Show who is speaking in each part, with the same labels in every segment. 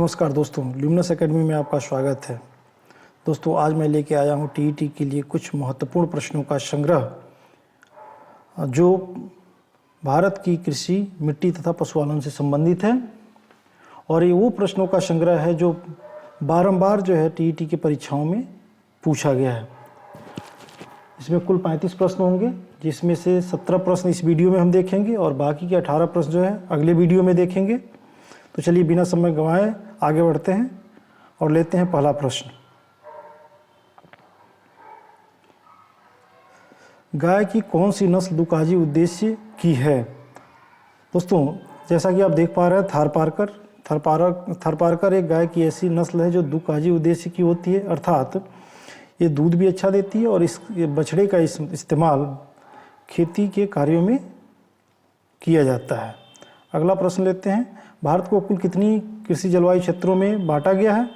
Speaker 1: नमस्कार दोस्तों, luminous academy में आपका स्वागत है। दोस्तों, आज मैं लेके आया हूँ टीईटी के लिए कुछ महत्वपूर्ण प्रश्नों का संग्रह जो भारत की कृषि, मिट्टी तथा पशुपालन से संबंधित है। और ये वो प्रश्नों का संग्रह है जो बारंबार जो है टीईटी की परीक्षाओं में पूछा गया है। इसमें कुल 35 प्रश्न होंगे, जिसमें से 17 प्रश्न इस वीडियो में हम देखेंगे और बाकी के 18 प्रश्न जो है अगले वीडियो में देखेंगे। तो चलिए बिना समय गंवाए आगे बढ़ते हैं और लेते हैं पहला प्रश्न। गाय की कौन सी नस्ल दुकाजी उद्देश्य की है? दोस्तों, जैसा कि आप देख पा रहे हैं, थारपारकर एक गाय की ऐसी नस्ल है जो दुकाजी उद्देश्य की होती है, अर्थात ये दूध भी अच्छा देती है और इस बछड़े का इस्तेमाल खेती के कार्यों में किया जाता है। अगला प्रश्न लेते हैं। भारत को कुल कितनी कृषि जलवायु क्षेत्रों में बांटा गया है?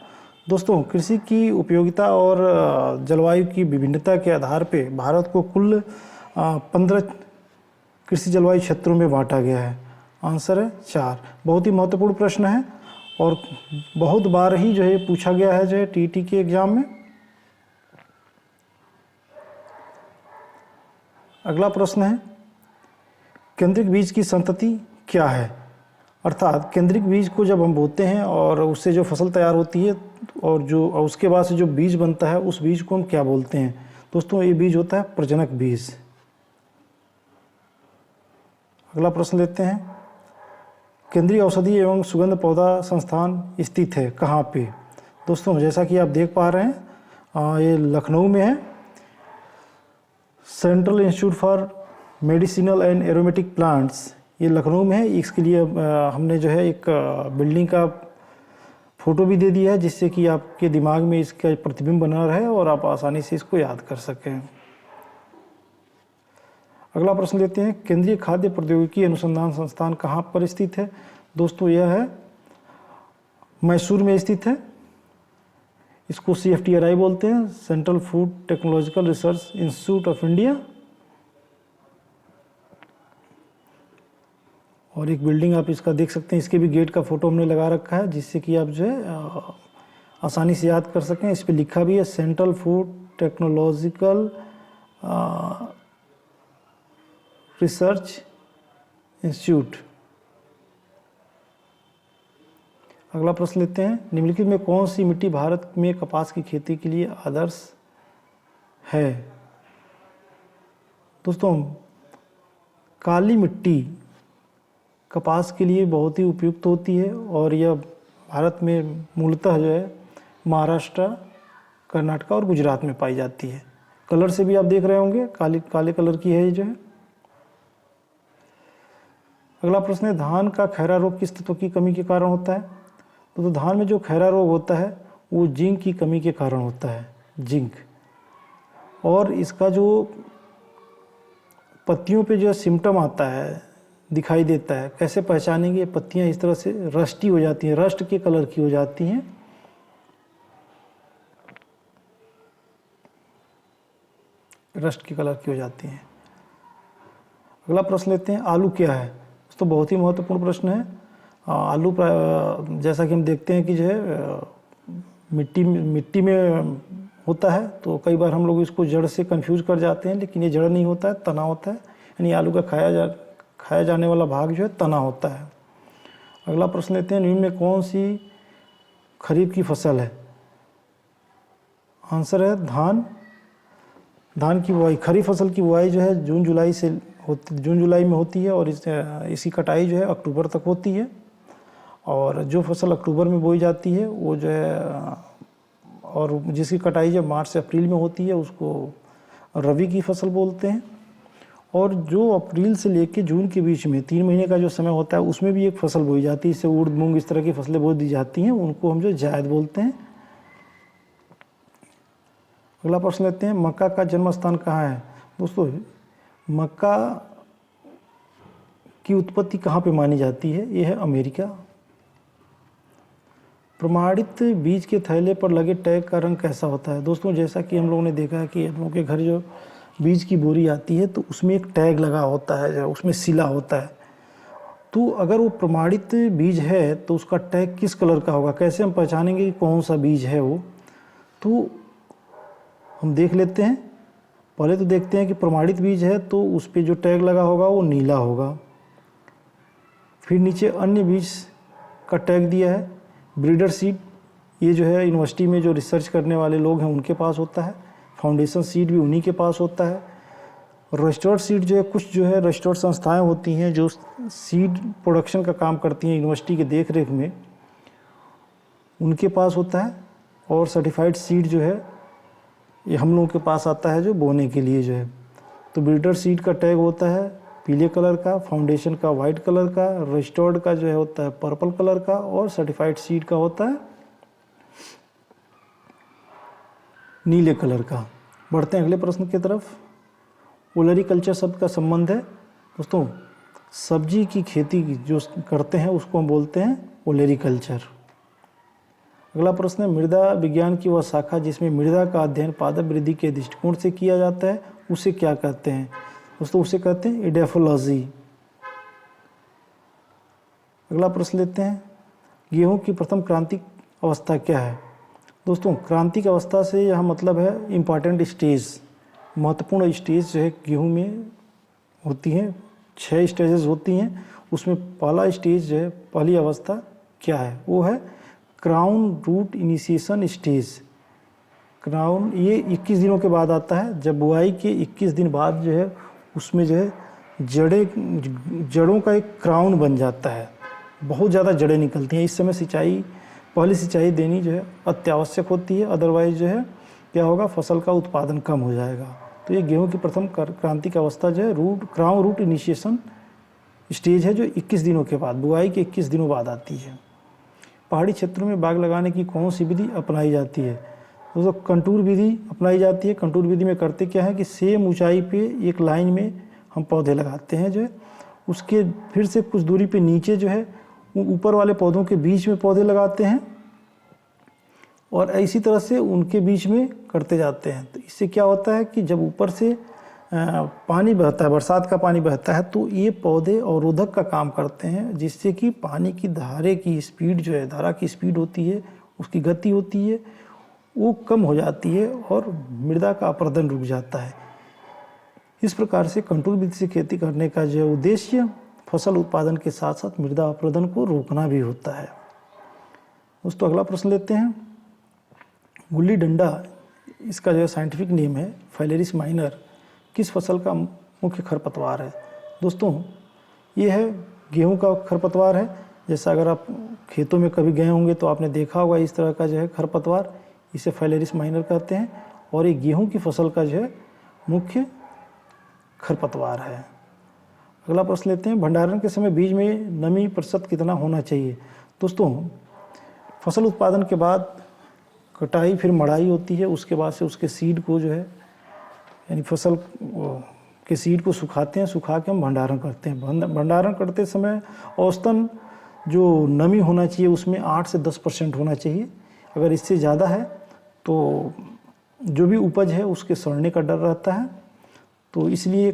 Speaker 1: दोस्तों, कृषि की उपयोगिता और जलवायु की विभिन्नता के आधार पर भारत को कुल 15 कृषि जलवायु क्षेत्रों में बांटा गया है। आंसर है 4। बहुत ही महत्वपूर्ण प्रश्न है और बहुत बार ही जो है पूछा गया है जो है टीईटी के एग्जाम में। अगला प्रश्न है, केंद्रिक बीज की संतति क्या है? अर्थात केंद्रिक बीज को जब हम बोते हैं और उससे जो फसल तैयार होती है और उसके बाद से जो बीज बनता है उस बीज को हम क्या बोलते हैं? दोस्तों, ये बीज होता है प्रजनक बीज। अगला प्रश्न लेते हैं। केंद्रीय औषधि एवं सुगंध पौधा संस्थान स्थित है कहाँ पे? दोस्तों, जैसा कि आप देख पा रहे हैं, ये लखनऊ में है। Central institute for medicinal and aromatic plants, ये लखनऊ में है। इसके लिए हमने जो है एक बिल्डिंग का फ़ोटो भी दे दिया है, जिससे कि आपके दिमाग में इसका प्रतिबिंब बना रहे और आप आसानी से इसको याद कर सकें। अगला प्रश्न लेते हैं। केंद्रीय खाद्य प्रौद्योगिकी अनुसंधान संस्थान कहाँ पर स्थित है? दोस्तों, यह है मैसूर में स्थित है। इसको CFTRI बोलते हैं, central food technological research institute of India. और एक बिल्डिंग आप इसका देख सकते हैं, इसके भी गेट का फ़ोटो हमने लगा रखा है, जिससे कि आप जो है आसानी से याद कर सकें। इस पर लिखा भी है central food technological research institute. अगला प्रश्न लेते हैं। निम्नलिखित में कौन सी मिट्टी भारत में कपास की खेती के लिए आदर्श है? दोस्तों, काली मिट्टी कपास के लिए बहुत ही उपयुक्त होती है और यह भारत में मूलतः जो है महाराष्ट्र, कर्नाटक और गुजरात में पाई जाती है। कलर से भी आप देख रहे होंगे, काले कलर की है ये जो है। अगला प्रश्न है, धान का खैरा रोग किस तत्व की कमी के कारण होता है? तो धान में जो खैरा रोग होता है वो जिंक की कमी के कारण होता है, जिंक। और इसका जो पत्तियों पे जो सिम्टम आता है, दिखाई देता है, कैसे पहचानेंगे? पत्तियां इस तरह से रस्टी हो जाती हैं, रस्ट के कलर की हो जाती हैं। रस्ट के कलर की हो जाती हैं। अगला प्रश्न लेते हैं। आलू क्या है? तो बहुत ही महत्वपूर्ण प्रश्न है। आलू जैसा कि हम देखते हैं कि जो है मिट्टी में होता है, तो कई बार हम लोग इसको जड़ से कंफ्यूज कर जाते हैं, लेकिन ये जड़ नहीं होता है, तना होता है। यानी आलू का खाया जाने वाला भाग जो है तना होता है। अगला प्रश्न लेते हैं। निम्न में कौन सी खरीफ की फसल है? आंसर है धान की बुआई। खरीफ फसल की बुआई जो है जून जुलाई में होती है और इसकी कटाई जो है अक्टूबर तक होती है। और जो फसल अक्टूबर में बोई जाती है वो जो है, और जिसकी कटाई जो मार्च से अप्रैल में होती है, उसको रबी की फसल बोलते हैं। और जो अप्रैल से लेकर जून के बीच में 3 महीने का जो समय होता है, उसमें भी एक फसल बोई जाती है। इससे उड़द, मूंग इस तरह की फसलें बो दी जाती हैं, उनको हम जो जायद बोलते हैं। अगला प्रश्न लेते हैं। मक्का का जन्म स्थान कहाँ है? दोस्तों, मक्का की उत्पत्ति कहाँ पे मानी जाती है? ये है अमेरिका। प्रमाणित बीज के थैले पर लगे टैग का रंग कैसा होता है? दोस्तों, जैसा कि हम लोगों ने देखा है कि हम लोगों के घर जो बीज की बोरी आती है तो उसमें एक टैग लगा होता है, उसमें सिला होता है। तो अगर वो प्रमाणित बीज है तो उसका टैग किस कलर का होगा, कैसे हम पहचानेंगे कि कौन सा बीज है वो, तो हम देख लेते हैं। पहले तो देखते हैं कि प्रमाणित बीज है तो उस पर जो टैग लगा होगा वो नीला होगा। फिर नीचे अन्य बीज का टैग दिया है। ब्रीडर सीड, ये जो है यूनिवर्सिटी में जो रिसर्च करने वाले लोग हैं उनके पास होता है। फाउंडेशन सीड भी उन्हीं के पास होता है। रजिस्टर्ड सीड जो है, कुछ जो है रजिस्टर्ड संस्थाएं होती हैं जो सीड प्रोडक्शन का काम करती हैं यूनिवर्सिटी के देख रेख में, उनके पास होता है। और सर्टिफाइड सीड जो है ये हम लोगों के पास आता है जो बोने के लिए जो है। तो ब्रीडर सीड का टैग होता है पीले कलर का, फाउंडेशन का वाइट कलर का, रजिस्टर्ड का जो है होता है पर्पल कलर का, और सर्टिफाइड सीड का होता है नीले कलर का। बढ़ते हैं अगले प्रश्न की तरफ। ओलेरीकल्चर शब्द का संबंध है दोस्तों, सब्जी की खेती जो करते हैं उसको हम बोलते हैं ओलेरीकल्चर। अगला प्रश्न है, मृदा विज्ञान की वह शाखा जिसमें मृदा का अध्ययन पादप वृद्धि के दृष्टिकोण से किया जाता है उसे क्या कहते हैं? दोस्तों उसे कहते हैं एडेफोलॉजी। अगला प्रश्न लेते हैं, गेहूं की प्रथम क्रांतिक अवस्था क्या है? दोस्तों क्रांतिक अवस्था से यह मतलब है इम्पॉर्टेंट स्टेज, महत्वपूर्ण स्टेज जो है गेहूं में होती हैं। 6 स्टेजेस होती हैं, उसमें पहला स्टेज जो है, पहली अवस्था क्या है? वो है crown root initiation stage. Crown ये 21 दिनों के बाद आता है। जब बुआई के 21 दिन बाद जो है उसमें जो है जड़ों का एक क्राउन बन जाता है, बहुत ज़्यादा जड़ें निकलती हैं। इस समय सिंचाई, पहली सिंचाई देनी जो है अत्यावश्यक होती है, अदरवाइज जो है क्या होगा, फसल का उत्पादन कम हो जाएगा। तो ये गेहूं की प्रथम क्रांतिक अवस्था जो है क्राउन रूट इनिशिएशन स्टेज है, जो 21 दिनों के बाद, बुआई के 21 दिनों बाद आती है। पहाड़ी क्षेत्रों में बाग लगाने की कौन सी विधि अपनाई जाती है? दोस्तों कंटूर विधि अपनाई जाती है। कंटूर विधि में करते क्या है कि सेम ऊंचाई पे एक लाइन में हम पौधे लगाते हैं जो है, उसके फिर से कुछ दूरी पे नीचे जो है ऊपर वाले पौधों के बीच में पौधे लगाते हैं और इसी तरह से उनके बीच में करते जाते हैं। तो इससे क्या होता है कि जब ऊपर से पानी बहता है, बरसात का पानी बहता है, तो ये पौधे अवरोधक का काम करते हैं, जिससे कि पानी की धारे की स्पीड जो है, धारा की स्पीड होती है, उसकी गति होती है, वो कम हो जाती है और मृदा का अपरदन रुक जाता है। इस प्रकार से कंटूर विधि से खेती करने का जो उद्देश्य फसल उत्पादन के साथ साथ मृदा अपरदन को रोकना भी होता है। दोस्तों अगला प्रश्न लेते हैं, गुल्ली डंडा, इसका जो साइंटिफिक नेम है फाइलेरिस माइनर, किस फसल का मुख्य खरपतवार है? दोस्तों ये है गेहूं का खरपतवार है। जैसा अगर आप खेतों में कभी गए होंगे तो आपने देखा होगा इस तरह का जो है खरपतवार, इसे फाइलेरिस माइनर कहते हैं और ये गेहूं की फसल का जो है मुख्य खरपतवार है। अगला प्रश्न लेते हैं, भंडारण के समय बीज में नमी प्रतिशत कितना होना चाहिए? दोस्तों फसल उत्पादन के बाद कटाई फिर मड़ाई होती है, उसके बाद से उसके सीड को जो है, यानी फसल के सीड को सुखाते हैं, सुखा के हम भंडारण करते हैं। भंडारण करते समय औसतन जो नमी होना चाहिए उसमें 8 से 10% होना चाहिए। अगर इससे ज़्यादा है तो जो भी उपज है उसके सड़ने का डर रहता है, तो इसलिए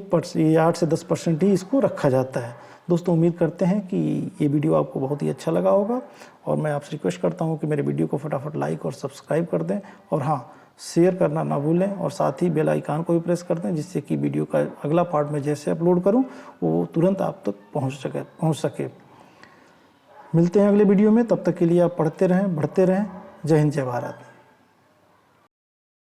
Speaker 1: 8 से 10% ही इसको रखा जाता है। दोस्तों उम्मीद करते हैं कि ये वीडियो आपको बहुत ही अच्छा लगा होगा और मैं आपसे रिक्वेस्ट करता हूँ कि मेरे वीडियो को फटाफट लाइक और सब्सक्राइब कर दें और हाँ, शेयर करना ना भूलें और साथ ही बेल आइकन को भी प्रेस कर दें, जिससे कि वीडियो का अगला पार्ट में जैसे अपलोड करूं वो तुरंत आप तक पहुंच सके। मिलते हैं अगले वीडियो में, तब तक के लिए आप पढ़ते रहें, बढ़ते रहें। जय हिंद, जय भारत।